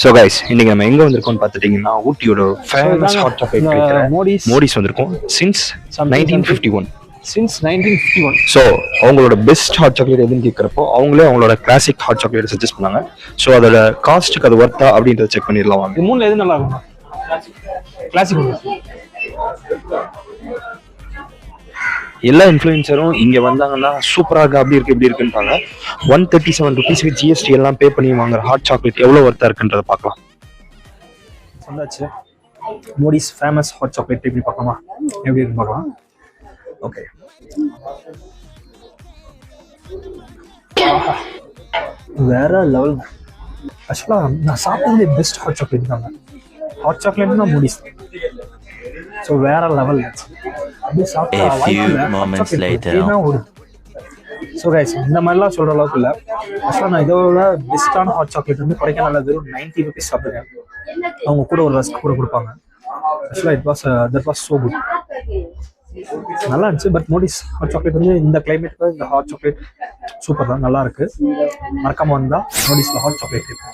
So guys இன்னைக்கு நம்ம எங்கே வந்திருக்கோம்னு பார்த்துட்டிங்கன்னா ஊட்டியோட ஃபேமஸ் ஹாட் சாக்லேட் கிடைக்கிற மோடிஸ் வந்திருக்கோம் சின்ஸ் 1951. சின்ஸ் 1951. ஸோ அவங்களோட பெஸ்ட் ஹாட் சாக்லேட் எதுன்னு கேட்குறப்போ அவங்களே அவங்களோட கிளாசிக் ஹாட் சாக்லேட் சஜஸ்ட் பண்ணாங்க. ஸோ அதோட காஸ்ட்டுக்கு அது ஒர்த்தா அப்படின்றத செக் பண்ணிடலாம் வாங்க. இது மூணுல எது நல்லா இருக்கும்? கிளாசிக். எல்லா இன்ஃப்ளூயன்சரும் இங்கே வந்தாங்கன்னா சூப்பராக இருக்கு, அப்படி இருக்கு, இப்படி இருக்குன்றாங்க. 137 rupees ஜிஎஸ்டி எல்லாம் பே பண்ணி வாங்குற ஹாட் சாக்லேட் எவ்வளோ ஒர்த்தா இருக்குன்றத பார்க்கலாம். வந்தாச்சு மோடிஸ் ஃபேமஸ் ஹாட் சாக்லேட் எப்படி பார்க்கலாமா, எப்படி இருக்குன்னு பார்க்கலாம். ஓகே, வேற லெவல். ஆக்சுவலாக நான் சாப்பிட்டதுலே பெஸ்ட் ஹாட் சாக்லேட் தாங்க. ஹாட் சாக்லேட்னா மோடிஸ். ஸோ வேற லெவல். அப்படியே சாப்பிட்டா ஒரு. ஸோ கைஸ் இந்த மாதிரிலாம் சொல்கிற அளவுக்கு இல்லை. ஆக்சுவலாக நான் இதோட பெஸ்ட்டான ஹாட் சாக்லேட் வந்து கொடைக்கானல் வெறும் 90 rupees சாப்பிடுறேன். அவங்க கூட ஒரு ரஸ்க் கூட கொடுப்பாங்க. ஆக்சுவலாக தட் வாஸ் ஸோ குட். நல்லா இருந்துச்சு. பட் மோடிஸ் ஹாட் சாக்லேட் வந்து இந்த கிளைமேட்டுக்கு இந்த ஹாட் சாக்லேட் சூப்பர் தான், நல்லா இருக்கு. மறக்காம வந்தால் மோடிஸில் ஹாட் சாக்லேட் இருக்கு.